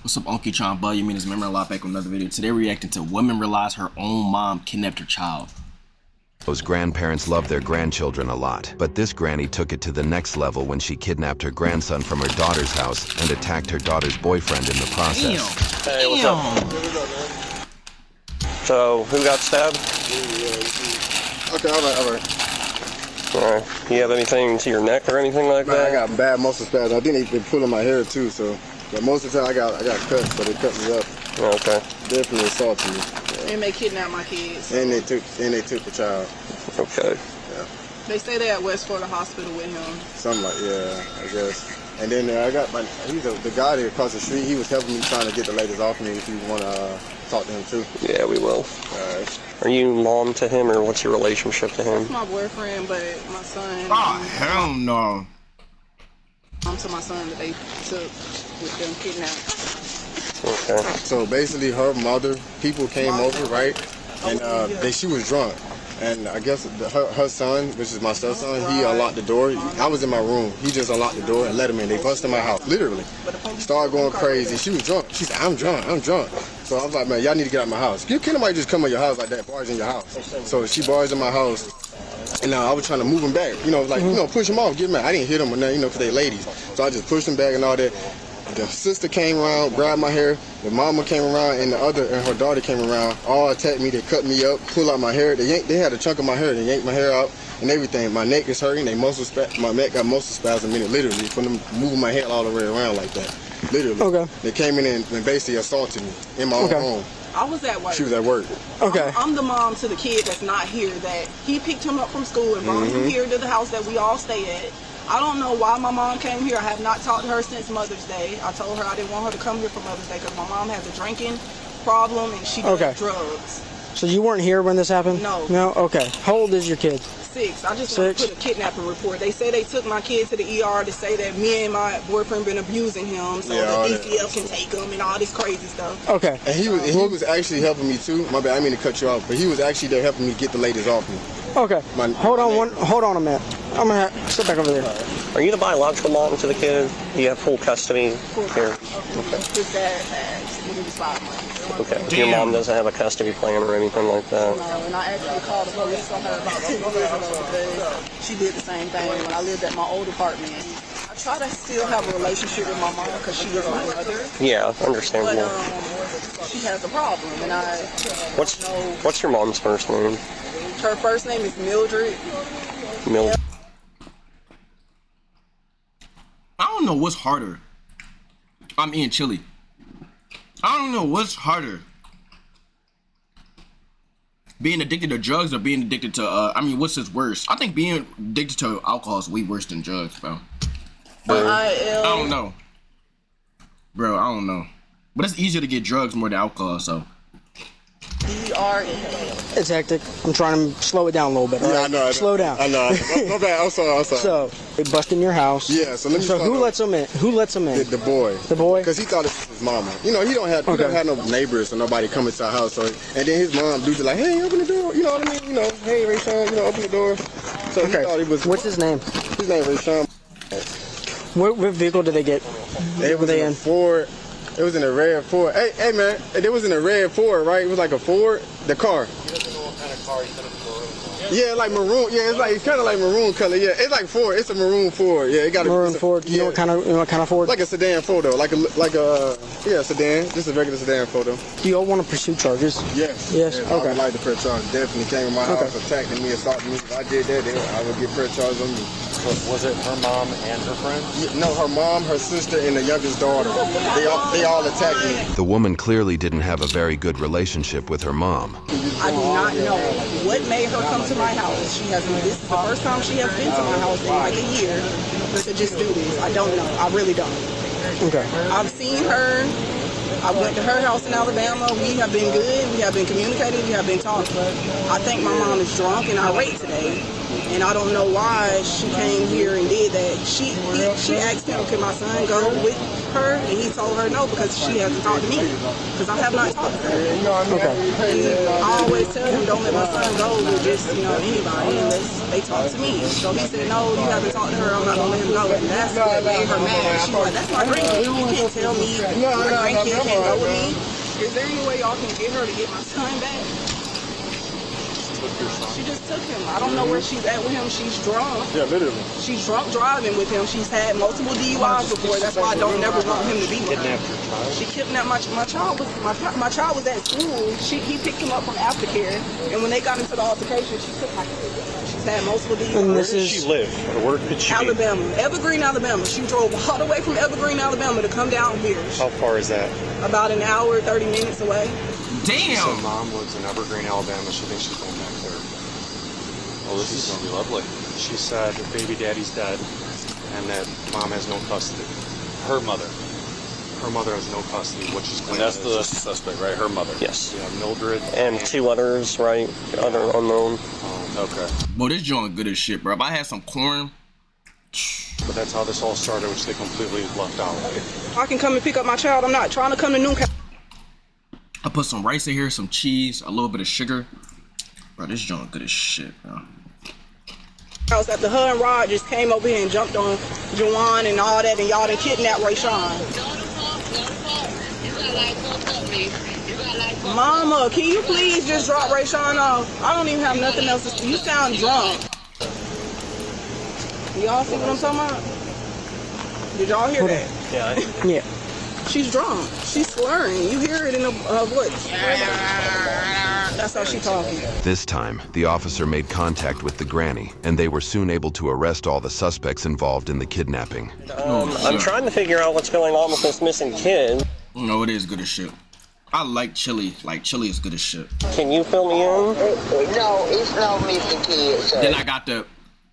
What's up, Unky Tron Bud? You mean it's Memory a lot back with another video. Today we're reacting to women realize her own mom kidnapped her child. Those grandparents love their grandchildren a lot, but this granny took it to the next level when she kidnapped her grandson from her daughter's house and attacked her daughter's boyfriend in the process. Hey, what's up? So, who got stabbed? Okay, alright. Alright. You have anything to your neck or anything like that? I got bad muscle spasms. I think they've been pulling my hair too, so. But most of the time I got cuts, so they cut me up. Okay. Definitely assaulted me. Yeah. And they kidnapped my kids. And they took the child. Okay. Yeah. They say they're at West Florida Hospital with him. Something like, yeah, I guess. And then I got the guy there across the street. He was helping me trying to get the ladies off me. If you want to talk to him too. Yeah, we will. Alright. Are you mom to him, or what's your relationship to him? That's my boyfriend, but my son. Oh, hell no. I'm to my son that they took with them kidnapped. Okay. So basically, her mother, people came over, right? And she was drunk. And I guess her son, which is my stepson, he unlocked the door. I was in my room. He just unlocked the door and let him in. They busted my house, literally. Started going crazy. She was drunk. She said, I'm drunk. So I was like, man, y'all need to get out of my house. You can't just come in your house like that, barge in your house. So she barged in my house. And I was trying to move him back, push him off, get him out. I didn't hit him or nothing, because they ladies. So I just pushed him back and all that. The sister came around, grabbed my hair. The mama came around, and her daughter came around. All attacked me. They cut me up, pull out my hair. They had a chunk of my hair. They yanked my hair out and everything. My neck is hurting. My neck got muscle spasm in it, literally, from them moving my head all the way around like that. Literally. Okay. They came in and basically assaulted me in my own home. I was at work. She was at work. Okay. I'm the mom to the kid that's not here, that he picked him up from school and brought him here to the house that we all stay at. I don't know why my mom came here. I have not talked to her since Mother's Day. I told her I didn't want her to come here for Mother's Day because my mom has a drinking problem and she does drugs. So you weren't here when this happened? No. No? Okay. How old is your kid? 6. I just want to put a kidnapping report. They say they took my kid to the ER to say that me and my boyfriend been abusing him, so the DCF can take him and all this crazy stuff. Okay. And he was actually helping me too. My bad, I didn't mean to cut you off, but he was actually there helping me get the ladies off me. Okay. Hold on a minute. I'm gonna sit back over there. Are you the biological mom to the kid? You have full custody here. Okay. His dad has when he was 5 months. Okay. Your mom doesn't have a custody plan or anything like that? No, and I actually called the police on her about 2 years ago because she did the same thing when I lived at my old apartment. I try to still have a relationship with my mom because she was my mother. Yeah, understandable. But she has a problem, and What's your mom's first name? Her first name is Mildred. Mildred. I don't know what's harder. I'm eating chili. I don't know what's harder. Being addicted to drugs or being addicted to, what's worse? I think being addicted to alcohol is way worse than drugs, bro. But I don't know. Bro, I don't know. But it's easier to get drugs more than alcohol, so. It's hectic. I'm trying to slow it down a little bit. Yeah, I know. Slow down. I know. My bad. I'm sorry. So they bust in your house. Yeah. So who lets them in? Who lets them in? The boy. The boy. Because he thought it was his mama. He don't have no neighbors or nobody coming to our house. So and then his mom dude's like, hey, open the door. You know what I mean? Hey, Rayshawn, open the door. So he thought it was. What's his name? His name Rayshawn. What vehicle did they get? It was in a Ford. It was in a red Ford. Hey man, it was in a red Ford, right? It was like a Ford. The car. Yeah, like maroon. Yeah, it's kind of like maroon color. Yeah, it's like Ford. It's a maroon Ford. Yeah, it got maroon Ford. You know what kind of Ford? Like a sedan photo. Like a sedan. Just a regular sedan photo. Do you all want to pursue charges? Yes. Yes. Okay. I would like to press charges. Definitely came in my house, attacking me, assaulting me. If I did that, then I would get press charges on me. Was it her mom and her friend? Yeah, no, her mom, her sister, and the youngest daughter. They all attacked me. The woman clearly didn't have a very good relationship with her mom. I do not know what made her come to my house. This is the first time she has been to my house in like a year to just do this. I don't know. I really don't. Okay. I've seen her. I went to her house in Alabama. We have been good. We have been communicating. We have been talking. I think my mom is drunk and irate today. And I don't know why she came here and did that. She asked him, can my son go with her? And he told her no, because she hasn't talked to me. Because I have not talked to her. Okay. And I always tell him, don't let my son go with just, anybody, unless they talk to me. So he said, no, you haven't talked to her, I'm not going to let him go. And that's what made her mad. She was like, that's my grandkid. You can't tell me my grandkid can't go with me. Is there any way y'all can get her to get my son back? She just took him. I don't know where she's at with him. She's drunk. Yeah, literally. She's drunk driving with him. She's had multiple DUIs before. That's why I don't never want him to be with her. She kidnapped my child. My child was at school. He picked him up from aftercare, and when they got into the altercation, she took my kid. She's had multiple DUIs. And Where did she live? Or where did she Alabama, Evergreen, Alabama. She drove all the way from Evergreen, Alabama to come down here. How far is that? About an hour, 30 minutes away. Damn. So mom lives in Evergreen, Alabama. She thinks she's going back there. Oh, this is gonna be lovely. She said that baby daddy's dead and that mom has no custody. Her mother. Her mother has no custody, which is And claiming that's the suspect, right? Her mother. Yes. yeah, Mildred And 2 others, right? Other unknown. Okay. Bro, this joint good as shit, bro. If I had some corn, But that's how this all started, which they completely left out. I can come and pick up my child. I'm not trying to come to Newcastle. I put some rice in here, some cheese, a little bit of sugar. Bro, this joint good as shit, bro. After her and Rod just came over here and jumped on Juwan and all that, and y'all done kidnapped Rayshawn. Mama, can you please just drop Rayshawn off? I don't even have nothing else to say. You sound drunk. Y'all see what I'm talking about? Did y'all hear that? Yeah. She's drunk. She's slurring. You hear it in her voice. That's how she's talking. This time, the officer made contact with the granny, and they were soon able to arrest all the suspects involved in the kidnapping. I'm trying to figure out what's going on with this missing kid. No, it is good as shit. I like chili. Like, chili is good as shit. Can you fill me in? No, it's no missing kid, sir. Then I got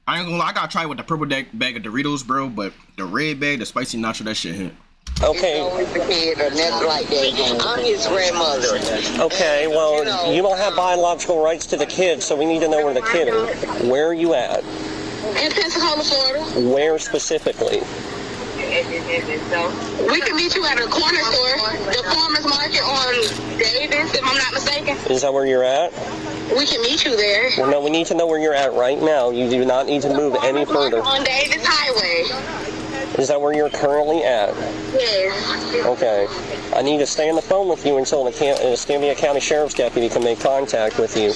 I ain't gonna lie, I gotta try with the purple bag of Doritos, bro, but the red bag, the spicy nacho, that shit hit. Okay. It's no missing kid or nothing like that. I'm his grandmother. Okay, well, you don't have biological rights to the kid, so we need to know where the kid is. Where are you at? In Pensacola, Florida. Where specifically? We can meet you at a corner store, the farmer's market on Davis, if I'm not mistaken. Is that where you're at? We can meet you there. Well, no, we need to know where you're at right now. You do not need to move any further. On Davis Highway. Is that where you're currently at? Yes. Okay. I need to stay on the phone with you until the Escambia County Sheriff's Deputy can make contact with you.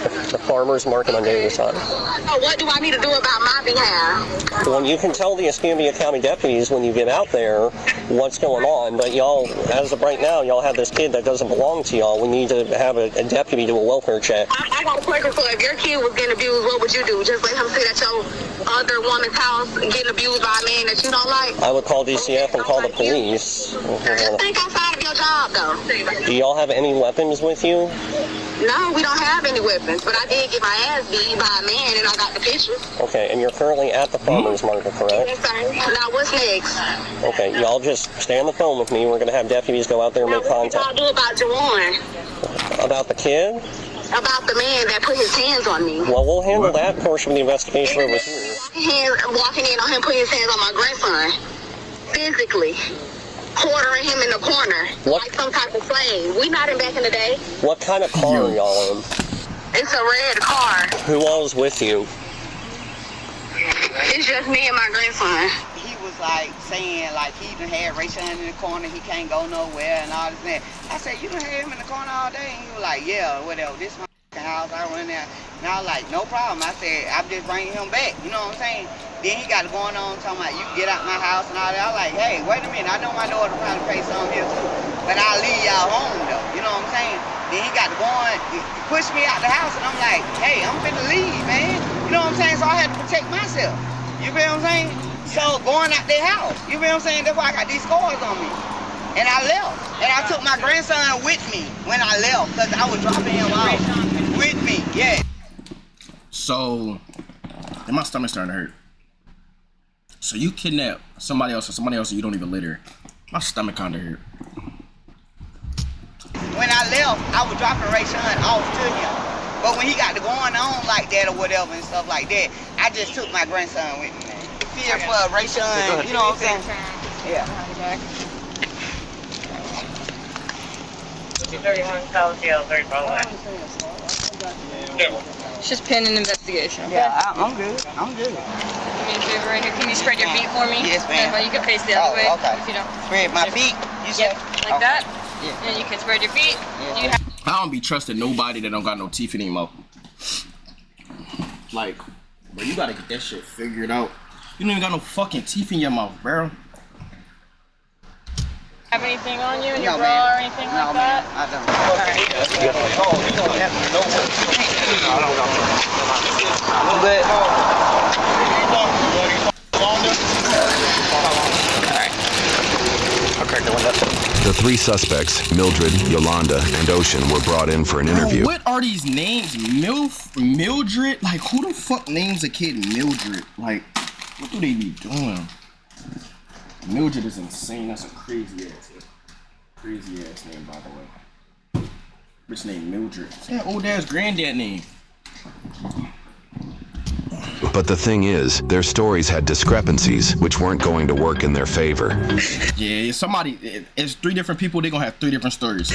The farmer's market on Davis Highway. So what do I need to do about my behalf? Well, you can tell the Escambia County deputies when you get out there what's going on, but y'all, as of right now, y'all have this kid that doesn't belong to y'all. We need to have a deputy do a welfare check. I got a question for you. If your kid was getting abused, what would you do? Just let him sit at your other woman's house getting abused by a man that you don't like? I would call DCF and call the police. Just think outside of your job, though. Do y'all have any weapons with you? No, we don't have any weapons, but I did get my ass beat by a man, and I got the pictures. Okay, and you're currently at the farmer's market, correct? Yes, sir. Now, what's next? Okay, y'all just stay on the phone with me. We're going to have deputies go out there and Now, make what did y'all contact. do about Juwan? About the kid? About the man that put his hands on me? Well, we'll handle that portion of the investigation over here. Walking in on him putting his hands on my grandson. Physically. Quartering him in the corner. What? Like some type of slave. We not in back in the day. What kind of car are y'all in? It's a red car. Who all is with you? It's just me and my grandson. He was like saying like he done had Rayshawn in the corner, he can't go nowhere and all this and that. I said, you done had him in the corner all day? And he was like, yeah, whatever, this my house, I run there. And I was like, no problem. I said, I'm just bringing him back, you know what I'm saying? Then he got it going on talking about you get out my house and all that. I was like, hey, wait a minute, I know my daughter trying to pay some here too. But I'll leave y'all home though, you know what I'm saying? Then he got to going, he pushed me out the house and I'm like, hey, I'm finna leave, man. You know what I'm saying? So I had to protect myself. You feel what I'm saying? So going out their house, you feel what I'm saying? That's why I got these scars on me. And I left. And I took my grandson with me when I left because I was dropping him off with me, yeah. So, and my stomach's starting to hurt. So you kidnap somebody else and you don't even litter. My stomach kinda hurt. When I left, I was dropping Rayshawn off to him. But when he got to going on like that or whatever and stuff like that, I just took my grandson with me. Fear for Rayshawn, you know what I'm saying? Yeah. It's just pending investigation. Okay? Yeah, I'm good. I'm good. Do me a favor right here. Can you spread your feet for me? Yes, ma'am. You can face the other way. Okay. If you don't. Spread my feet. You said? Like that. Yeah. And you can spread your feet. Yeah. You have I don't be trusting nobody that don't got no teeth in their mouth. Like, bro, you gotta get that shit figured out. You don't even got no fucking teeth in your mouth, bro. have anything on you in No, your bra ma'am. or anything No, like ma'am. that? I don't. The three suspects, Mildred, Yolanda, and Ocean, were brought in for an interview. What are these names? Mildred? Like, who the fuck names a kid Mildred? Like, what do they be doing? Mildred is insane. That's a crazy ass name, by the way. Bitch named Mildred. It's that old ass granddad name. But the thing is, their stories had discrepancies, which weren't going to work in their favor. Yeah, it's three different people, they're gonna have three different stories.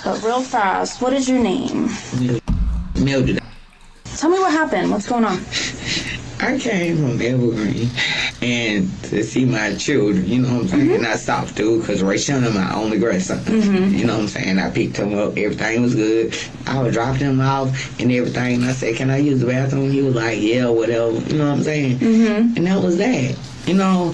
But real fast, what is your name? Mildred. Tell me what happened. What's going on? I came from Evergreen and to see my children, you know what I'm saying? And I stopped through because Rayshawn is my only grandson. You know what I'm saying? I picked him up, everything was good. I was dropping him off and everything. And I said, can I use the bathroom? He was like, yeah, whatever. You know what I'm saying? And that was that, you know?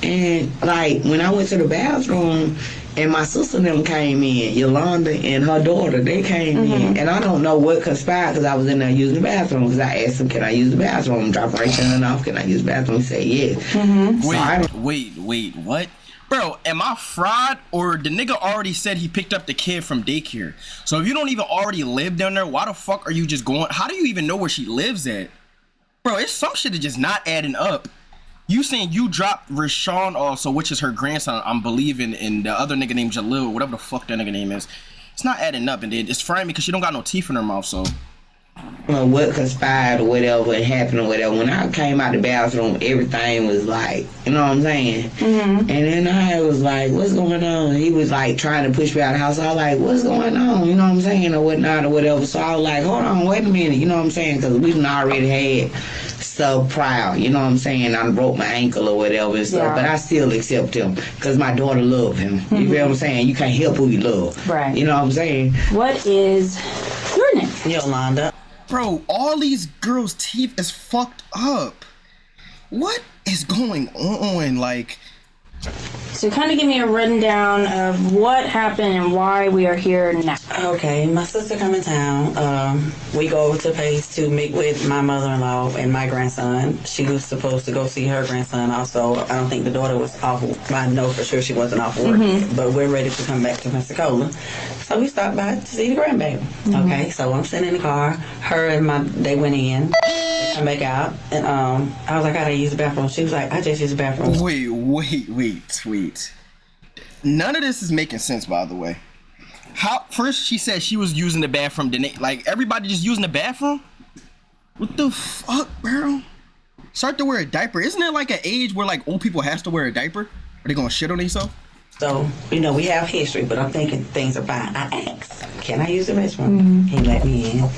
And like when I went to the bathroom, and my sister and them came in, Yolanda and her daughter, they came in. And I don't know what conspired because I was in there using the bathroom. Because I asked him, can I use the bathroom? Drop Rayshawn off, can I use the bathroom? He said, yes. Wait, what? Bro, am I fraud? Or the nigga already said he picked up the kid from daycare? So if you don't even already live down there, why the fuck are you just going? How do you even know where she lives at? Bro, it's some shit that's just not adding up. You saying you dropped Rayshawn also, which is her grandson, I'm believing, and the other nigga named Jalil, whatever the fuck that nigga name is. It's not adding up, and then it's frightening because she don't got no teeth in her mouth, so. What conspired or whatever happened or whatever. When I came out the bathroom, everything was like, you know what I'm saying? And then I was like, what's going on? He was like trying to push me out of the house. I was like, what's going on? You know what I'm saying? Or whatnot or whatever. So I was like, hold on, wait a minute. You know what I'm saying? Because we done already had stuff prior. You know what I'm saying? I broke my ankle or whatever and stuff. But I still accept him because my daughter loved him. You feel what I'm saying? You can't help who you love. Right. You know what I'm saying? What is your name? Yolanda. Bro, all these girls' teeth is fucked up. What is going on? Like, So kind of give me a rundown of what happened and why we are here now. Okay, my sister come in town. We go over to Pace to meet with my mother-in-law and my grandson. She was supposed to go see her grandson also. I don't think the daughter was off. I know for sure she wasn't off work, but we're ready to come back to Pensacola. So we stopped by to see the grandbaby. Okay, so I'm sitting in the car. Her and they went in. They come back out, and I was like, "How do I use the bathroom?" She was like, "I just use the bathroom." Wait. None of this is making sense, by the way. How? First, she said she was using the bathroom. Like everybody just using the bathroom. What the fuck, bro? Start to wear a diaper. Isn't there like an age where like old people has to wear a diaper? Are they gonna shit on themselves? So, you know, we have history, but I'm thinking things are fine. I asked, can I use the restroom? He let me in.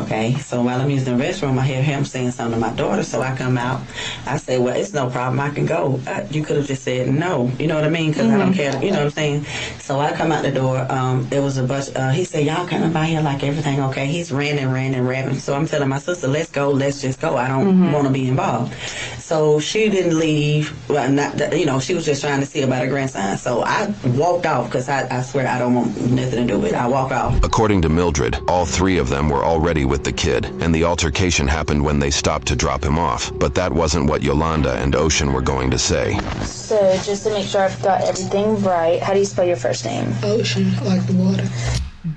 Okay, so while I'm using the restroom, I hear him saying something to my daughter, so I come out. I say, well, it's no problem, I can go. You could have just said no, you know what I mean? Because I don't care, you know what I'm saying? So I come out the door, there was a bunch, he said, y'all coming by here like everything okay? He's rapping. So I'm telling my sister, let's go, let's just go. I don't want to be involved. So she didn't leave, well, you know, she was just trying to see about her grandson. So I walked off because I swear I don't want nothing to do with it. I walk off. According to Mildred, all three of them were already with the kid, and the altercation happened when they stopped to drop him off. But that wasn't what Yolanda and Ocean were going to say. So just to make sure I've got everything right, how do you spell your first name? Ocean, like the water.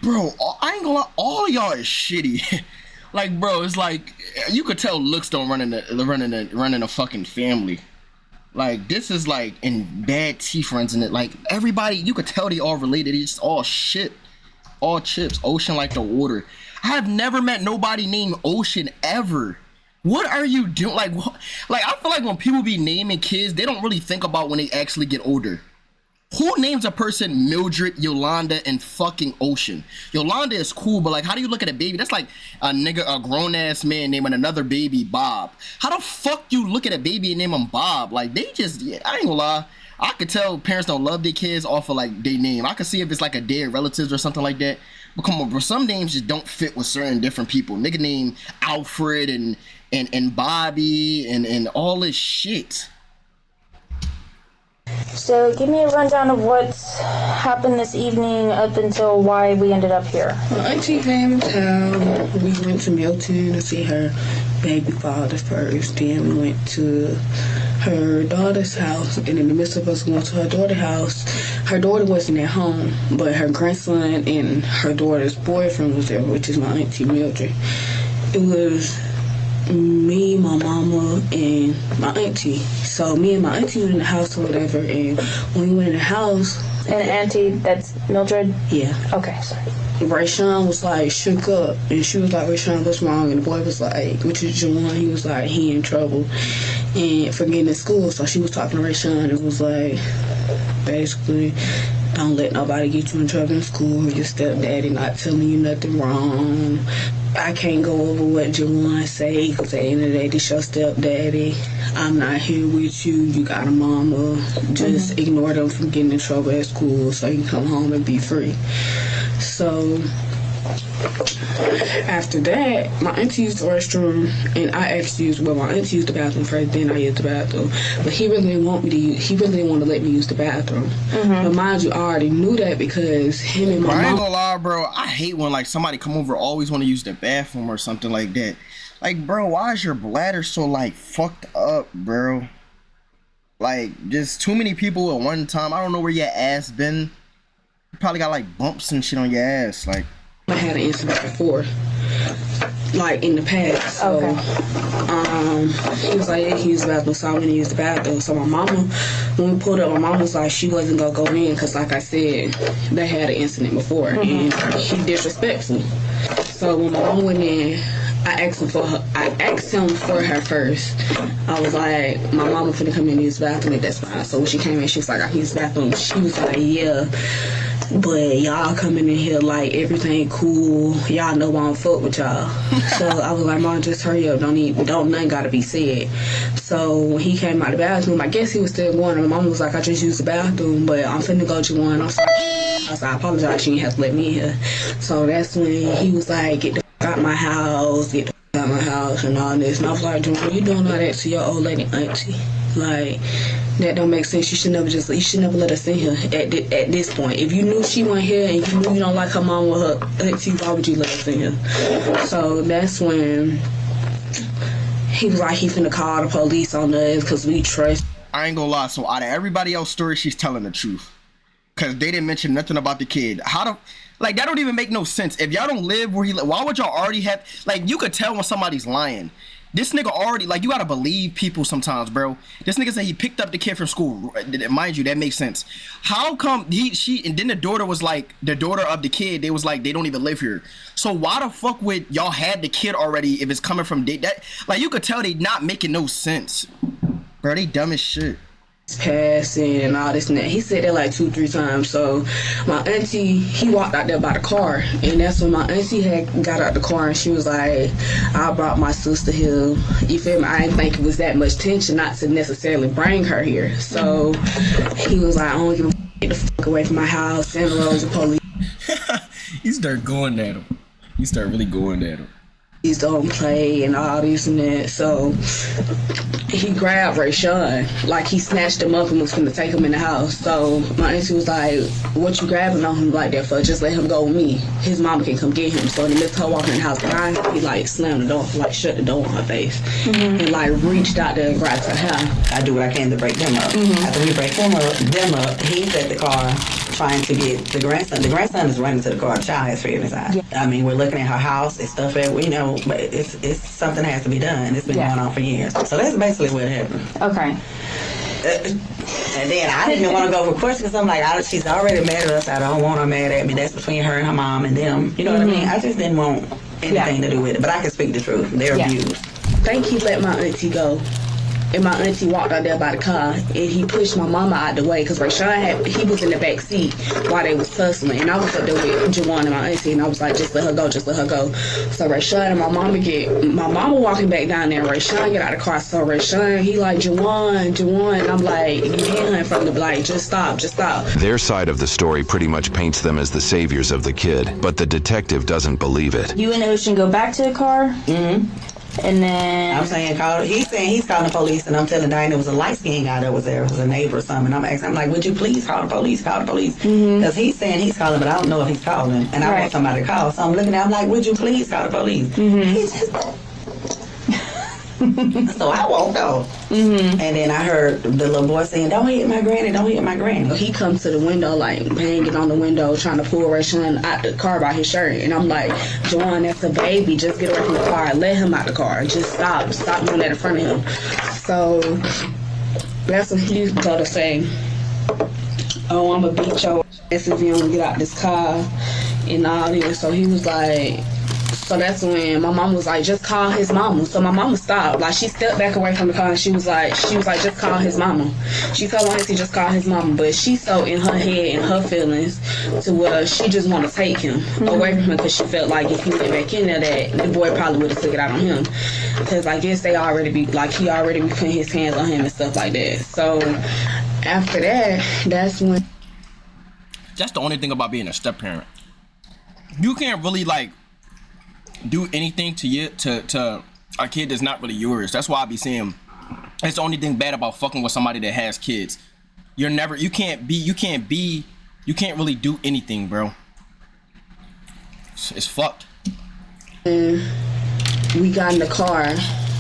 Bro, I ain't gonna lie, all of y'all is shitty. Like, bro, it's like you could tell looks don't run in a fucking family. Like, this is like in bad teeth runs in it. Like, everybody, you could tell they all related. It's all shit. all chips. Ocean like the water. I have never met nobody named Ocean ever. What are you doing? Like I feel like when people be naming kids, they don't really think about when they actually get older. Who names a person Mildred, Yolanda, and fucking Ocean? Yolanda is cool, but like, how do you look at a baby? That's like a grown-ass man naming another baby Bob. How the fuck you look at a baby and name him Bob? Like, I ain't gonna lie. I could tell parents don't love their kids off of like their name. I could see if it's like a dead relatives or something like that. But come on, bro, some names just don't fit with certain different people. Nigga named Alfred and Bobby and all this shit. So give me a rundown of what's happened this evening up until why we ended up here. Well, Auntie came in town. We went to Milton to see her baby father first. Then we went to her daughter's house. And in the midst of us going to her daughter's house, her daughter wasn't at home, but her grandson and her daughter's boyfriend was there, which is my Auntie Mildred. It was me, my mama, and my auntie. So me and my auntie went in the house or whatever, and when we went in the house... And auntie, that's Mildred? Yeah. Okay, sorry. Rayshawn was like shook up, and she was like, Rayshawn, what's wrong? And the boy was like, which is Juwan, he was like, he in trouble and for getting in school. So she was talking to Rayshawn and was like, basically, don't let nobody get you in trouble in school. Your stepdaddy not telling you nothing wrong. I can't go over what Juwan say, because at the end of the day, this your stepdaddy. I'm not here with you. You got a mama. Just ignore them from getting in trouble at school so you can come home and be free. So after that, my auntie used the restroom, and I actually used, well, my auntie used the bathroom first, then I used the bathroom. But he really didn't want me to use, he really didn't want to let me use the bathroom. But mind you, I already knew that because him and my mom... I ain't gonna lie, bro. I hate when like somebody come over always want to use the bathroom or something like that. Like, bro, why is your bladder so like fucked up, bro? Like, just too many people at one time. I don't know where your ass been. You probably got like bumps and shit on your ass, like. I had an incident before, like in the past. So, he was like, yeah, he used the bathroom, so I went to use the bathroom. So my mama, when we pulled up, my mama was like, she wasn't gonna go in because, like I said, they had an incident before, and he disrespectful. So when my mom went in, I asked him for her first. I was like, my mama finna come in and use the bathroom, that's fine. So when she came in, she was like, I use the bathroom. She was like, yeah, but y'all coming in here like everything cool. Y'all know I don't fuck with y'all. So I was like, Mom, just hurry up. Don't nothing gotta be said. So when he came out of the bathroom, I guess he was still going. And my mom was like, I just used the bathroom, but I'm finna go to one. I was like, I apologize. She didn't have to let me in here. So that's when he was like, get the out my house, get the out my house, and all this. And I was like, Junior, you doing all that to your old lady auntie? Like, that don't make sense. You should never let us in here at this point. If you knew she wasn't here and you knew you don't like her mom or her auntie, why would you let us in here? So that's when he was like, he finna call the police on us because we trust. I ain't gonna lie. So out of everybody else's story, she's telling the truth. Because they didn't mention nothing about the kid. Like, that don't even make no sense. If y'all don't live where he live, why would y'all already have, like, you could tell when somebody's lying. This nigga already, like, you gotta believe people sometimes, bro. This nigga said he picked up the kid from school. Mind you, that makes sense. How come and then the daughter was like, the daughter of the kid, they was like, they don't even live here. So why the fuck would y'all had the kid already if it's coming from that? Like, you could tell they not making no sense. Bro, they dumb as shit. Passing and all this and that. He said that like 2-3 times. So my auntie, he walked out there by the car, and that's when my auntie had got out the car and she was like, I brought my sister here. You feel me? I didn't think it was that much tension not to necessarily bring her here. So he was like, I don't give a get the fuck away from my house, send the police. You start going at him. You start really going at him. He's don't play and all this and that. So he grabbed Rayshawn, like he snatched him up and was gonna take him in the house. So my auntie was like, what you grabbing on him like that for? Just let him go with me. His mama can come get him. So in the midst of her walking in the house behind, he like slammed the door, like shut the door on her face. And like reached out there and grabbed her hair. I do what I can to break them up. After we break them up, he's at the car trying to get the grandson. The grandson is running to the car. The child has fear inside. Yeah. I mean, we're looking at her house and stuff that we know, but it's something has to be done. It's been going on for years. So that's basically what happened. Okay. And then I didn't want to go for questions because I'm like, she's already mad at us. I don't want her mad at me. That's between her and her mom and them. You know what I mean? I just didn't want anything to do with it. But I can speak the truth. They're abused. I think he let my auntie go. And my auntie walked out there by the car, and he pushed my mama out the way because Rayshawn he was in the back seat while they was tussling, and I was up there with Juwan and my auntie, and I was like, just let her go, just let her go. So Rayshawn and my mama walking back down there, and Rayshawn get out of the car. So Rayshawn, he like, Juwan, I'm like, you hear him from the like, just stop. Their side of the story pretty much paints them as the saviors of the kid, but the detective doesn't believe it. You and Ocean go back to the car? And then I'm saying, he's saying he's calling the police, and I'm telling Diane it was a light-skinned guy that was there. It was a neighbor or something. And I'm asking, I'm like, would you please call the police? Because he's saying he's calling, but I don't know if he's calling. And I want somebody to call. So I'm looking at him like, would you please call the police? He just... So I won't go. And then I heard the little boy saying, don't hit my granny. He comes to the window, like, banging on the window, trying to pull Rayshawn out the car by his shirt. And I'm like, Juwan, that's a baby. Just get away from the car. Let him out the car. Just stop doing that in front of him. So that's when he go to say, oh, I'm going to beat your ass if you don't get out this car and all this. So he was like... So that's when my mom was like, just call his mama. So my mama stopped. Like, she stepped back away from the car and she was like, just call his mama. She told my auntie, just call his mama. But she's so in her head and her feelings to where she just want to take him away from him because she felt like if he went back in there that the boy probably would have took it out on him. Because I guess he already be putting his hands on him and stuff like that. So after that, that's when... That's the only thing about being a step-parent. You can't really, like, do anything to a kid that's not really yours. That's why I be saying it's the only thing bad about fucking with somebody that has kids. You can't really do anything, bro. It's fucked. And we got in the car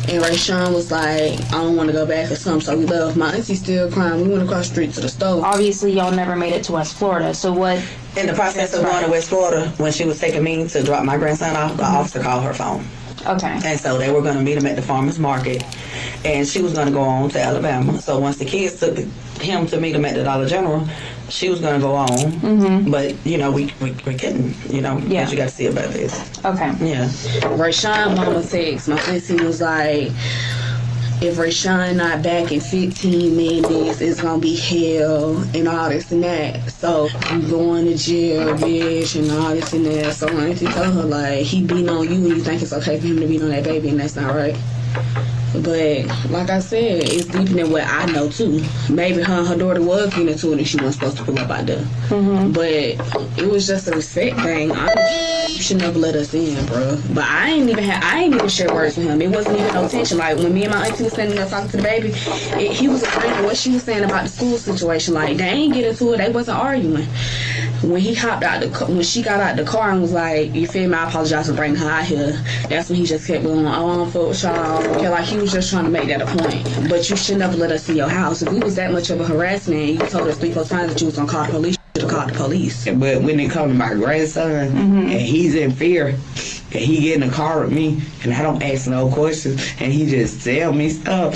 and Rayshawn was like, I don't want to go back or something, so we left. My auntie still crying. We went across the street to the store. Obviously, y'all never made it to West Florida, so what... In the process of going to West Florida, when she was taking me to drop my grandson off, the officer called her phone. Okay. And so they were going to meet him at the farmer's market, and she was going to go on to Alabama. So once the kids took him to meet him at the Dollar General, she was going to go on. But, you know, we couldn't, you know, because you got to see about this. Okay. Yeah. Rayshawn mama texts. My auntie was like, if Rayshawn not back in 15 minutes, it's gonna be hell and all this and that. So I'm going to jail, bitch, and all this and that. So my auntie told her, like, he beating on you and you think it's okay for him to beat on that baby, and that's not right. But like I said, it's deeper than what I know too. Maybe her and her daughter was getting into it and she wasn't supposed to pull up out there. But it was just a respect thing. Honestly, you should never let us in, bro. But I ain't even share words with him. It wasn't even no tension. Like when me and my auntie was standing there talking to the baby, he was agreeing with what she was saying about the school situation. Like they ain't get into it. They wasn't arguing. When he hopped out when she got out the car and was like, you feel me, I apologize for bringing her out here, that's when he just kept going, oh, I don't fuck with y'all. Okay, like he was just trying to make that a point. But you should never let us in your house. If we was that much of a harassment, you told us 3-4 times that you was gonna call the police, you should have called the police. But when it comes to my grandson, and he's in fear, and he get in the car with me, and I don't ask no questions, and he just tell me stuff,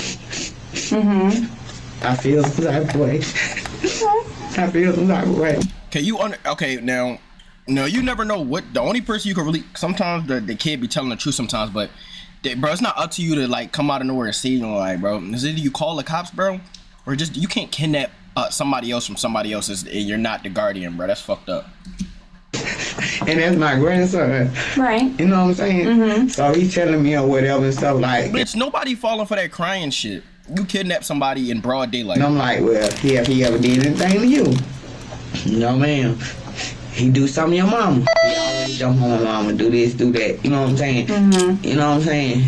I feel some type of way. I feel some type of way. Now, you never know what the only person you can really. Sometimes the kid be telling the truth sometimes, but bro, it's not up to you to like come out of nowhere and say, you know, like, bro, is either you call the cops, bro, or just you can't kidnap somebody else from somebody else's. And you're not the guardian, bro. That's fucked up. And that's my grandson, right? You know what I'm saying? So he's telling me or whatever and stuff like. Bitch, nobody falling for that crying shit. You kidnap somebody in broad daylight. And I'm like, well, if he ever did anything to you. No, ma'am. He do something to your mama. He always jump on my mama, do this, do that. You know what I'm saying? You know what I'm saying?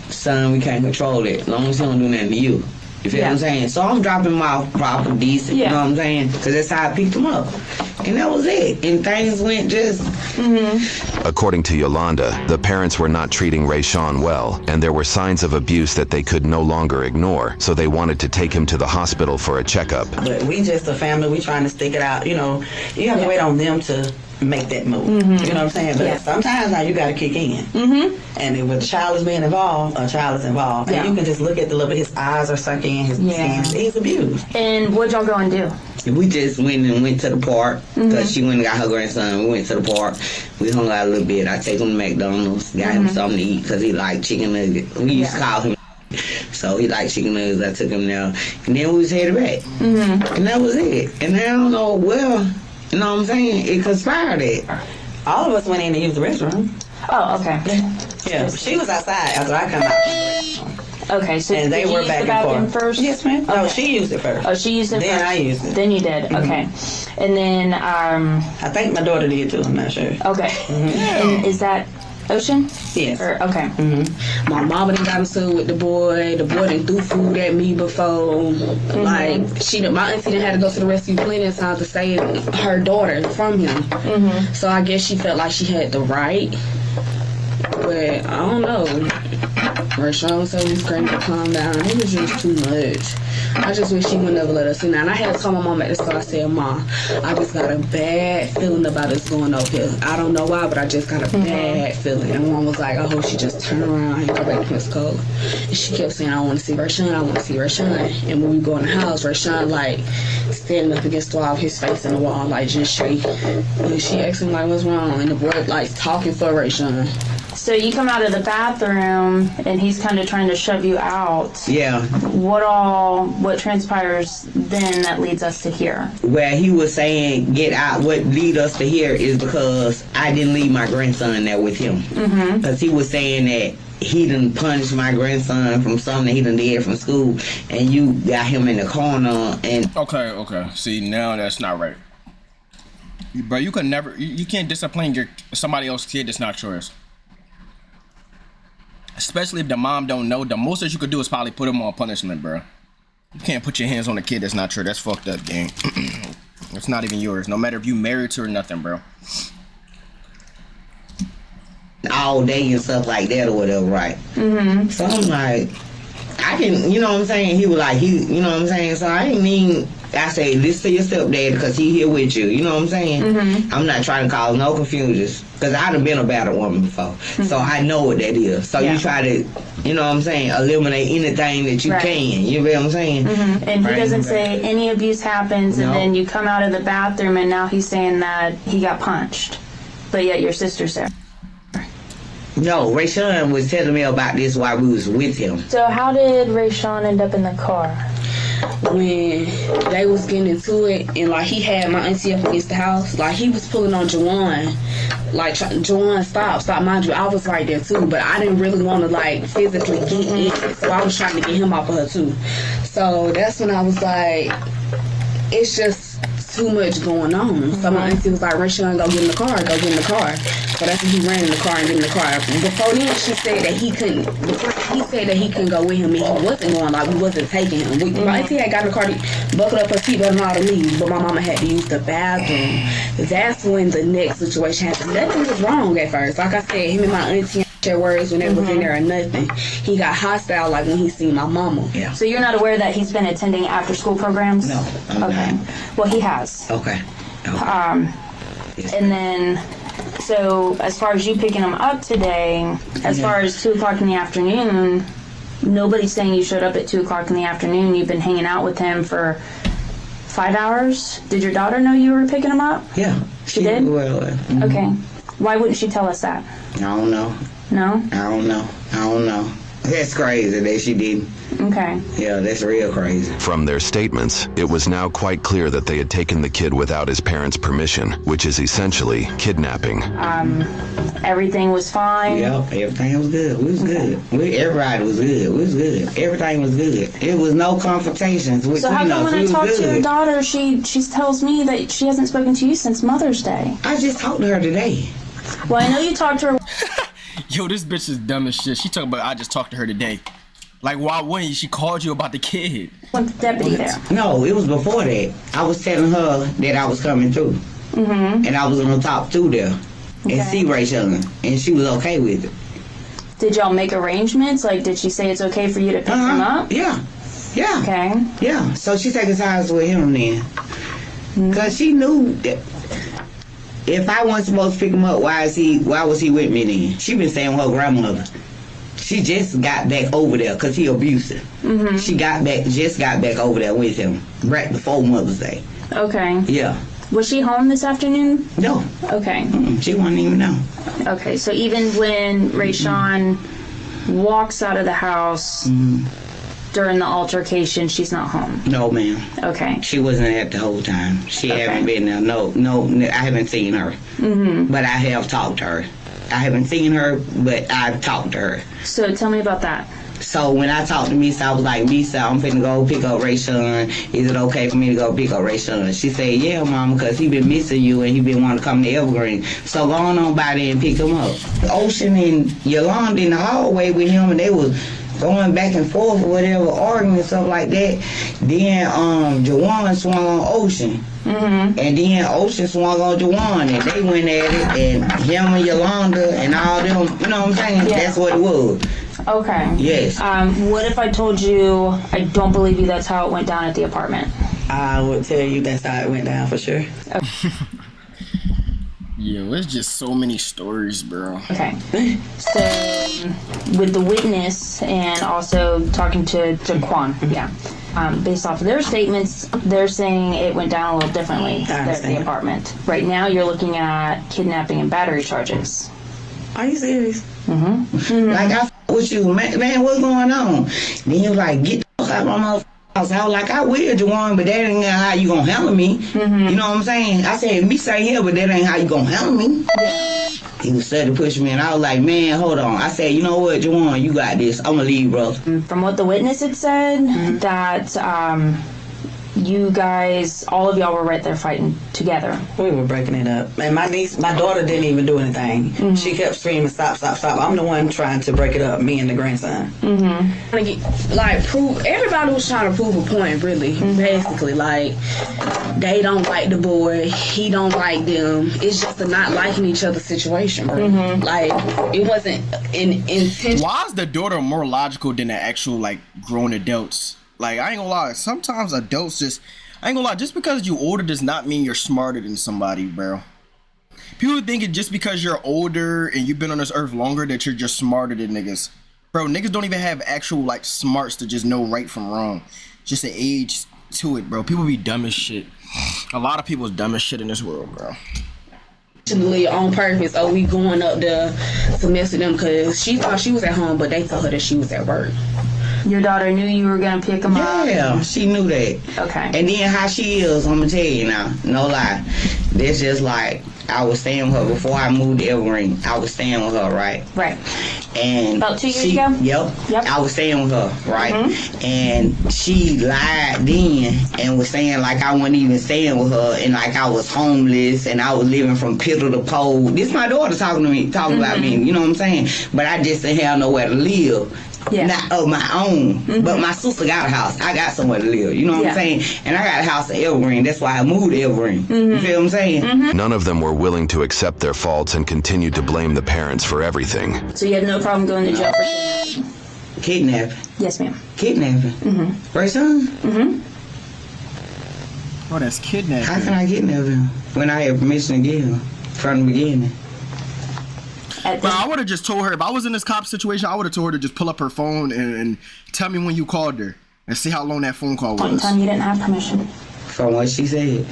Son, we can't control it. As long as he don't do nothing to you. You feel what I'm saying? So I'm dropping him off proper, decent. You know what I'm saying? Because that's how I picked him up. And that was it. And things went just... According to Yolanda, the parents were not treating Rayshawn well, and there were signs of abuse that they could no longer ignore, so they wanted to take him to the hospital for a checkup. But we just a family, we trying to stick it out, you know. You have to wait on them to make that move. You know what I'm saying? But sometimes now you got to kick in. And if the child is being involved, a child is involved. And you can just look at the little bit, his eyes are sunken, his skin, he's abused. And what'd y'all go and do? We just went to the park because she went and got her grandson. We went to the park. We hung out a little bit. I take him to McDonald's, got him something to eat because he liked chicken nuggets. We used to call him. So he liked chicken nuggets. I took him there. And then we was headed back. And that was it. And I don't know, well, you know what I'm saying? It conspired it. All of us went in to use the restroom. Oh, okay. Yeah, she was outside after I come out. Okay, so and they did you were use back the bathroom and forth. first? Yes, ma'am. Okay. No, she used it first. Oh, she used it then first? I used it. Then you did. Okay. And then, I think my daughter did too. I'm not sure. Okay. And is that Ocean? Yes. Okay. My mama done got into it with the boy. The boy done threw food at me before. Like, my auntie done had to go to the rescue plenty of times to save her daughter from him. So I guess she felt like she had the right. But I don't know. Rashawn said he was ready to calm down. It was just too much. I just wish she would never let us in. And I had to tell my mom at the store, I said, Mom, I just got a bad feeling about us going over here. I don't know why, but I just got a bad feeling. And Mom was like, I hope she just turn around and go back to Pensacola. And she kept saying, I want to see Rashawn, I want to see Rashawn. And when we go in the house, Rashawn, like, standing up against the wall, his face in the wall, like, just shaking. And she asked him, like, what's wrong? And the boy, like, talking for Rashawn. So you come out of the bathroom and he's kind of trying to shove you out. Yeah. What transpires then that leads us to here? Well, he was saying get out. What lead us to here is because I didn't leave my grandson there with him. Because he was saying that he done punished my grandson from something that he done did from school, and you got him in the corner. And okay. See, now that's not right. Bro, you could never, you can't discipline somebody else's kid that's not yours. Especially if the mom don't know. The most that you could do is probably put him on punishment, bro. You can't put your hands on a kid that's not yours. That's fucked up, gang. It's not even yours. No matter if you married to or nothing, bro. All day and stuff like that or whatever, right? So I'm like, I can, you know what I'm saying? He was like, you know what I'm saying? So I ain't mean, I say, listen to your stepdad because he here with you. You know what I'm saying? I'm not trying to cause no confusion because I done been a battered woman before. So I know what that is. So you try to, you know what I'm saying, eliminate anything that you can. You know what I'm saying? And he doesn't say any abuse happens and then you come out of the bathroom and now he's saying that he got punched. But yet your sister's there. No, Rashawn was telling me about this while we was with him. So how did Rashawn end up in the car? When they was getting into it, and like he had my auntie up against the house, like he was pulling on Juwan, like Juwan, stop, mind you, I was right there too, but I didn't really want to like physically get in, so I was trying to get him off of her too. So that's when I was like, it's just too much going on. So my auntie was like, Rashawn, go get in the car. So that's when he ran in the car and get in the car. Before then, she said that he couldn't. He said that he couldn't go with him, and he wasn't going. Like we wasn't taking him. My auntie had got in the car, buckled up her seatbelt and all to leave, but my mama had to use the bathroom. That's when the next situation happened. Nothing was wrong at first. Like I said, him and my auntie share words when they was in there or nothing. He got hostile like when he seen my mama. Yeah. So you're not aware that he's been attending after school programs? No. Okay. Well, he has. Okay. And then, so as far as you picking him up today, as far as 2 o'clock in the afternoon, nobody's saying you showed up at 2 o'clock in the afternoon. You've been hanging out with him for 5 hours. Did your daughter know you were picking him up? Yeah. She did? Well, Okay. Why wouldn't she tell us that? I don't know. No? I don't know. That's crazy that she didn't. Okay. Yeah, that's real crazy. From their statements, it was now quite clear that they had taken the kid without his parents' permission, which is essentially kidnapping. Everything was fine? Yep, everything was good. We was good. Everybody was good. We was good. Everything was good. It was no confrontations. So how come when I talk to your daughter, she tells me that she hasn't spoken to you since Mother's Day? I just talked to her today. Well, I know you talked to her. Yo, this bitch is dumb as shit. She talking about I just talked to her today. Like, why wouldn't you? She called you about the kid. What's the deputy there? No, it was before that. I was telling her that I was coming through. And I was going to talk to there and see Rashawn. And she was okay with it. Did y'all make arrangements? Like, did she say it's okay for you to pick him up? Yeah. Yeah. Okay. Yeah. So she taking sides with him then. Because she knew that If I wasn't supposed to pick him up, why was he with me then? She been staying with her grandmother. She just got back over there because he abusive. Mm-hmm. She just got back over there with him right before Mother's Day. Okay. Yeah. Was she home this afternoon? No. Okay. She wouldn't even know. Okay, so even when Rayshawn walks out of the house during the altercation, she's not home? No, ma'am. Okay. She wasn't there the whole time. She haven't been there. No, I haven't seen her. But I have talked to her. I haven't seen her, but I've talked to her. So tell me about that. So when I talked to Misa, I was like, Misa, I'm finna go pick up Rayshawn. Is it okay for me to go pick up Rayshawn? She said, yeah, Mama, because he been missing you and he been wanting to come to Evergreen. So go on by there and pick him up. Ocean and Yolanda in the hallway with him, and they was going back and forth or whatever, arguing and stuff like that. Then Jawan swung on Ocean. And then Ocean swung on Jawan, and they went at it, and him and Yolanda and all them, you know what I'm saying? Yeah. That's what it was. Okay. Yes. What if I told you I don't believe you that's how it went down at the apartment? I would tell you that's how it went down for sure. Yo, it's just so many stories, bro. Okay. So, with the witness and also talking to Quan, based off of their statements, they're saying it went down a little differently at the apartment. Right now, you're looking at kidnapping and battery charges. Are you serious? Like, I with you, man, what's going on? Then you like, get the fuck out of my motherfucking house. I was like, I will, Jawan, but that ain't how you gonna handle me. You know what I'm saying? I said, me say here, but that ain't how you gonna handle me. He was starting to push me, and I was like, man, hold on. I said, you know what, Jawan, you got this. I'm gonna leave, bro. From what the witness had said, that you guys, all of y'all were right there fighting together. We were breaking it up. And my daughter didn't even do anything. She kept screaming, stop, stop, stop. I'm the one trying to break it up, me and the grandson. Everybody was trying to prove a point, really, basically. Like, they don't like the boy, he don't like them. It's just a not liking each other situation, bro. Like, it wasn't an intention. Why is the daughter more logical than the actual, like, grown adults? Like, I ain't gonna lie, sometimes adults just because you older does not mean you're smarter than somebody, bro. People think it just because you're older and you've been on this earth longer that you're just smarter than niggas. Bro, niggas don't even have actual, like, smarts to just know right from wrong. Just an age to it, bro. People be dumb as shit. A lot of people's dumb as shit in this world, bro. On purpose, we going up there to mess with them because she thought she was at home, but they told her that she was at work. Your daughter knew you were gonna pick him up? Yeah, she knew that. Okay. And then how she is, I'm gonna tell you now, no lie. That's just like, I was staying with her before I moved to Evergreen. I was staying with her, right? Right. And about 2 years ago? Yep. I was staying with her, right? And she lied then and was saying like I wasn't even staying with her and like I was homeless and I was living from pillar to pole. This is my daughter talking about me, you know what I'm saying? But I just didn't have nowhere to live. Not of my own, but my sister got a house. I got somewhere to live, you know what I'm saying? And I got a house in Evergreen. That's why I moved to Evergreen. You feel what I'm saying? None of them were willing to accept their faults and continued to blame the parents for everything. So you have no problem going to jail for kidnapping? Kidnapping? Yes, ma'am. Kidnapping? Rayshawn? Oh, that's kidnapping. How can I kidnap him when I have permission to get him from the beginning? But I would have just told her, if I was in this cop situation, I would have told her to just pull up her phone and tell me when you called her and see how long that phone call was. One time you didn't have permission. From what she said?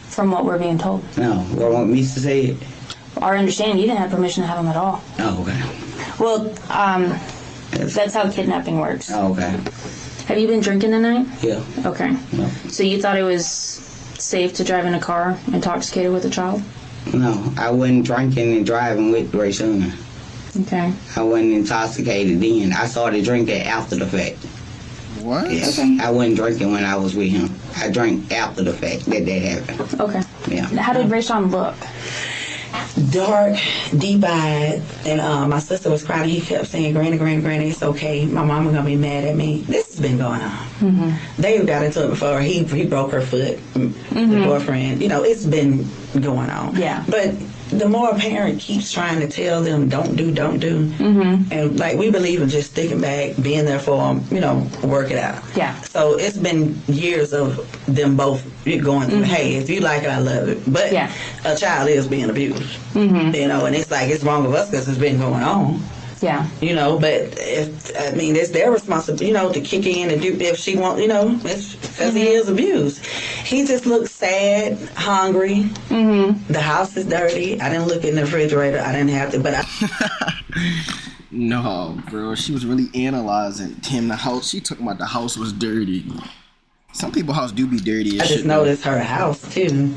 From what we're being told. No, what want me to say it? Our understanding, you didn't have permission to have him at all. Oh, okay. Well, that's how kidnapping works. Oh, okay. Have you been drinking tonight? Yeah. Okay. No. So you thought it was safe to drive in a car intoxicated with a child? No, I wasn't drinking and driving with Rayshawn. Okay. I wasn't intoxicated then. I started drinking after the fact. What? Yes. Okay. I wasn't drinking when I was with him. I drank after the fact that happened. Okay. Yeah. How did Rayshawn look? Dark, deep-eyed, and my sister was crying. He kept saying, "Granny, Granny, Granny, it's okay. My mama gonna be mad at me." This has been going on. They got into it before. He broke her foot. The boyfriend, it's been going on. Yeah. But the more a parent keeps trying to tell them don't do, and like we believe in just sticking back, being there for them, you know, work it out. Yeah. So it's been years of them both going through, hey, if you like it, I love it. But a child is being abused, you know, and it's like it's wrong of us because it's been going on. Yeah. You know, but it's their responsibility, you know, to kick in and do if she wants, you know, because he is abused. He just looks sad, hungry. The house is dirty. I didn't look in the refrigerator. I didn't have to, but No, bro. She was really analyzing him. The house. She talking about the house was dirty. Some people's house do be dirty. I just noticed her house too.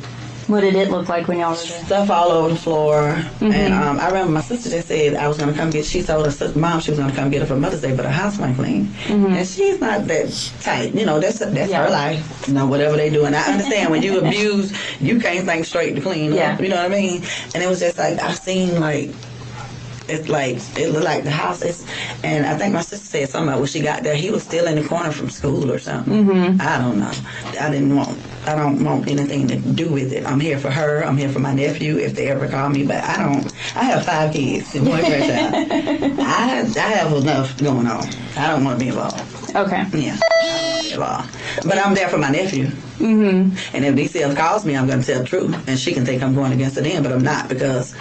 What did it look like when y'all were there? Stuff all over the floor. And I remember my sister just said I was going to come get, she told her mom she was going to come get her for Mother's Day, but her house wasn't clean. And she's not that tight. You know, that's her life. You know, whatever they do. And I understand when you abuse, you can't think straight to clean up. You know what I mean? And it was just like, I seen like, it looked like the house is, and I think my sister said something about when she got there, he was still in the corner from school or something. I don't know. I don't want anything to do with it. I'm here for her. I'm here for my nephew if they ever call me. But I have 5 kids and boyfriend child. I have enough going on. I don't want to be involved. Okay. Yeah. But I'm there for my nephew. And if DCF calls me, I'm going to tell the truth. And she can think I'm going against it then, but I'm not because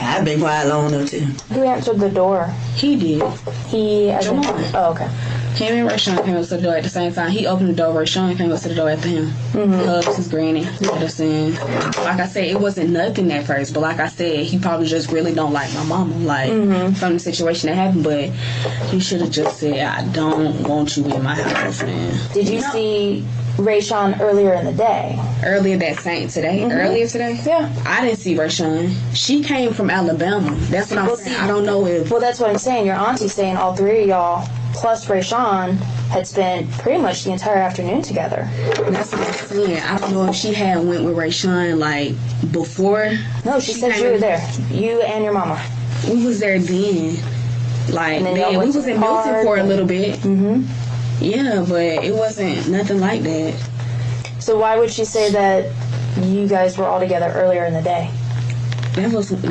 I've been quiet long enough too. Who answered the door? He did. Oh, okay. Him and Rayshawn came up to the door at the same time. He opened the door. Rayshawn came up to the door after him. Hugs his granny. Let us in. Like I said, it wasn't nothing at first, but like I said, he probably just really don't like my mama, like from the situation that happened. But he should have just said, "I don't want you in my house, man." Did you see Rayshawn earlier in the day? Earlier today? Yeah. I didn't see Rayshawn. She came from Alabama. That's what I'm saying. I don't know if... Well, that's what I'm saying. Your auntie's saying all three of y'all, plus Rayshawn, had spent pretty much the entire afternoon together. That's what I'm saying. I don't know if she had went with Rayshawn, like, before. No, she said you were there. You and your mama. We was there then. Like, we was in Milton for a little bit. Yeah, but it wasn't nothing like that. So why would she say that you guys were all together earlier in the day? That wasn't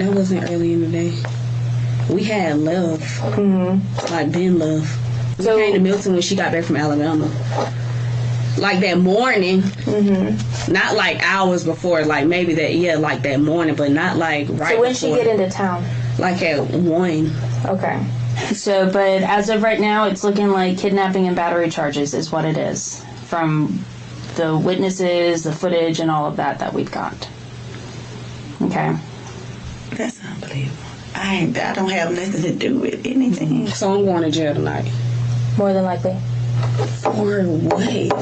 early in the day. We had love. Like, been love. We came to Milton when she got back from Alabama. Like that morning. Not like hours before. Like maybe like that morning, but not like right So when before. she get into town? Like at 1. Okay. So, but as of right now, it's looking like kidnapping and battery charges is what it is. From the witnesses, the footage, and all of that we've got. Okay. That's unbelievable. I don't have nothing to do with anything. So I'm going to jail tonight. More than likely. For what?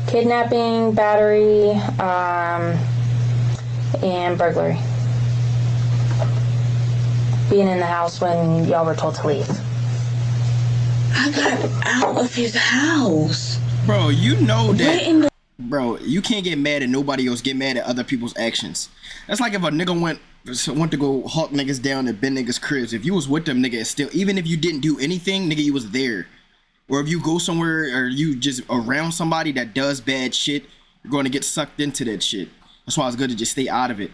Kidnapping, battery, and burglary. Being in the house when y'all were told to leave. I got out of his house. Bro, you know that. Bro, you can't get mad at nobody else. Get mad at other people's actions. That's like if a nigga went to go hawk niggas down at Ben niggas' cribs. If you was with them, nigga, still, even if you didn't do anything, nigga, you was there. Or if you go somewhere or you just around somebody that does bad shit, you're going to get sucked into that shit. That's why it's good to just stay out of it.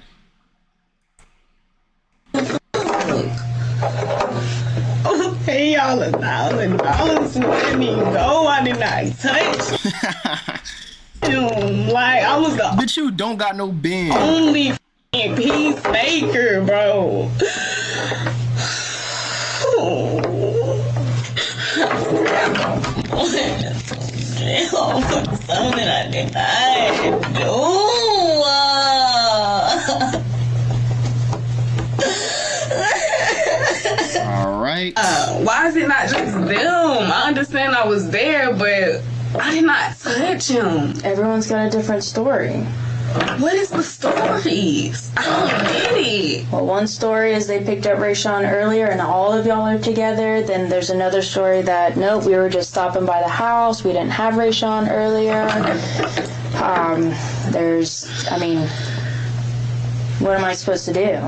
Pay y'all $1,000 to let me go. I did not touch him. Like, I was the Bitch, you don't got no bin. only peacemaker, bro. Something I did not do. All right. Why is it not just them? I understand I was there, but I did not touch him. Everyone's got a different story. What is the stories? I don't get it. Well, one story is they picked up Rayshawn earlier and all of y'all are together. Then there's another story that, nope, we were just stopping by the house. We didn't have Rayshawn earlier. What am I supposed to do?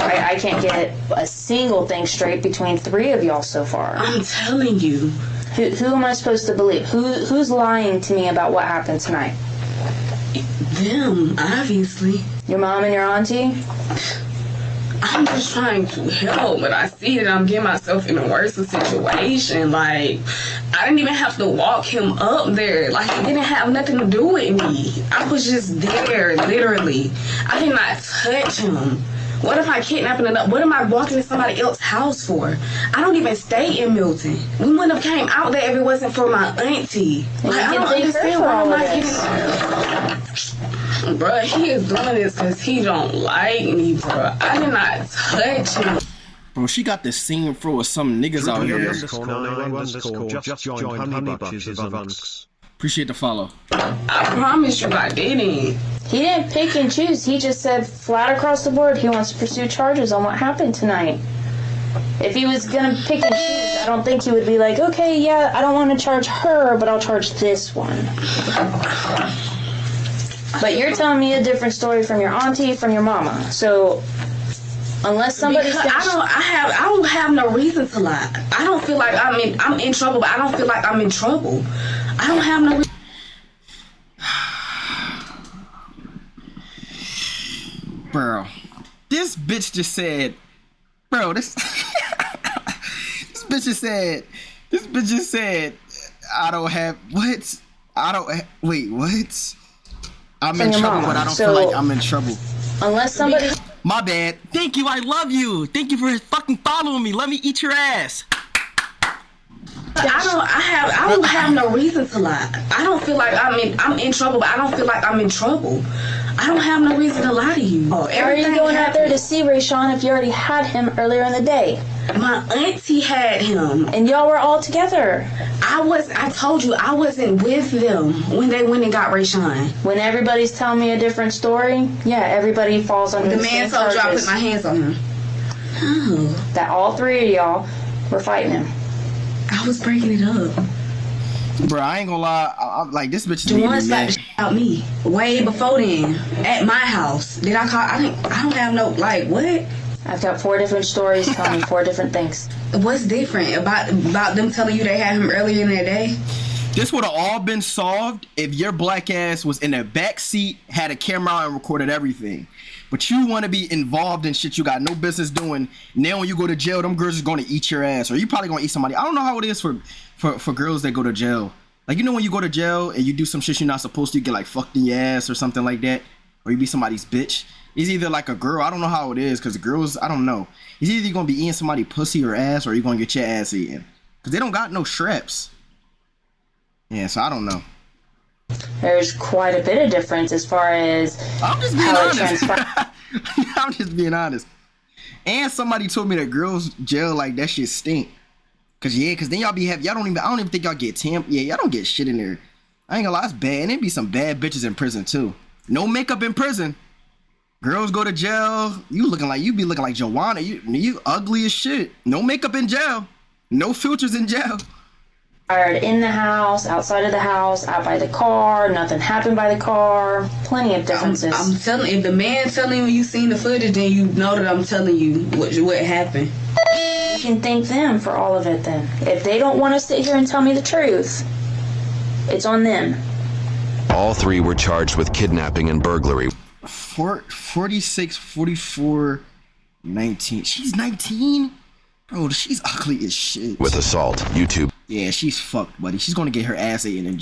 I can't get a single thing straight between 3 of y'all so far. I'm telling you. Who am I supposed to believe? Who's lying to me about what happened tonight? Them, obviously. Your mom and your auntie? I'm just trying to help, but I see that I'm getting myself in a worse situation. Like, I didn't even have to walk him up there. Like, it didn't have nothing to do with me. I was just there, literally. I did not touch him. What if I kidnapping another? What am I walking to somebody else's house for? I don't even stay in Milton. We wouldn't have came out there if it wasn't for my auntie. Like, I don't understand why I'm not getting. Bruh, he is doing this because he don't like me, bruh. I did not touch him. Bro, she got this scene full of some niggas out here. Just joined Honey Bunches of Unks. Appreciate the follow. I promise you I didn't. He didn't pick and choose. He just said flat across the board he wants to pursue charges on what happened tonight. If he was gonna pick and choose, I don't think he would be like, okay, yeah, I don't want to charge her, but I'll charge this one. But you're telling me a different story from your auntie, from your mama. So unless somebody's I don't have no reason to lie. I don't feel like I'm in trouble, but I don't feel like I'm in trouble. I don't have no reason. Bro, this bitch just said, bro, this bitch just said, I don't have, what? Wait, what? I'm in trouble, but I don't feel like I'm in trouble. Unless somebody... My bad. Thank you, I love you. Thank you for fucking following me. Let me eat your ass. I don't have no reason to lie. I don't feel like I'm in trouble, but I don't feel like I'm in trouble. I don't have no reason to lie to you. Why are you going out there to see Rayshawn if you already had him earlier in the day? My auntie had him. And y'all were all together. I told you, I wasn't with them when they went and got Rayshawn. When everybody's telling me a different story, yeah, everybody falls under the man same told you I charges. put my hands on him. No. That all three of y'all were fighting him. I was breaking it up. Bro, I ain't gonna lie. I'm like, this bitch is Juwan slapped the shit out me way before then at my house. Did I call? I don't have no, like, what? I've got 4 different stories telling me 4 different things. What's different about them telling you they had him earlier in the day? This would have all been solved if your black ass was in the back seat, had a camera out, and recorded everything. But you want to be involved in shit you got no business doing. Now when you go to jail, them girls is going to eat your ass, or you probably going to eat somebody. I don't know how it is for girls that go to jail. Like, you know, when you go to jail and you do some shit you're not supposed to, you get like fucked in your ass or something like that, or you be somebody's bitch. It's either like a girl. I don't know how it is, because girls, I don't know. It's either you're going to be eating somebody pussy or ass, or you're going to get your ass eaten, because they don't got no straps. Yeah, so I don't know. There's quite a bit of difference as far as I'm just being honest. I'm just being honest. And somebody told me that girls jail, like, that shit stink. Cause then y'all be happy. I don't even think y'all get temp. Yeah, y'all don't get shit in there. I ain't gonna lie, it's bad. And there be some bad bitches in prison too. No makeup in prison. Girls go to jail. You be looking like Joanna. You ugly as shit. No makeup in jail. No filters in jail. In the house, outside of the house, out by the car, nothing happened by the car. Plenty of differences. I'm telling, if the man telling you seen the footage, then you know that I'm telling you what happened. You can thank them for all of it then. If they don't want to sit here and tell me the truth, it's on them. All 3 were charged with kidnapping and burglary. 46, 44, 19. She's 19? Bro, she's ugly as shit. With assault, YouTube. Yeah, she's fucked, buddy. She's gonna get her ass eaten in jail.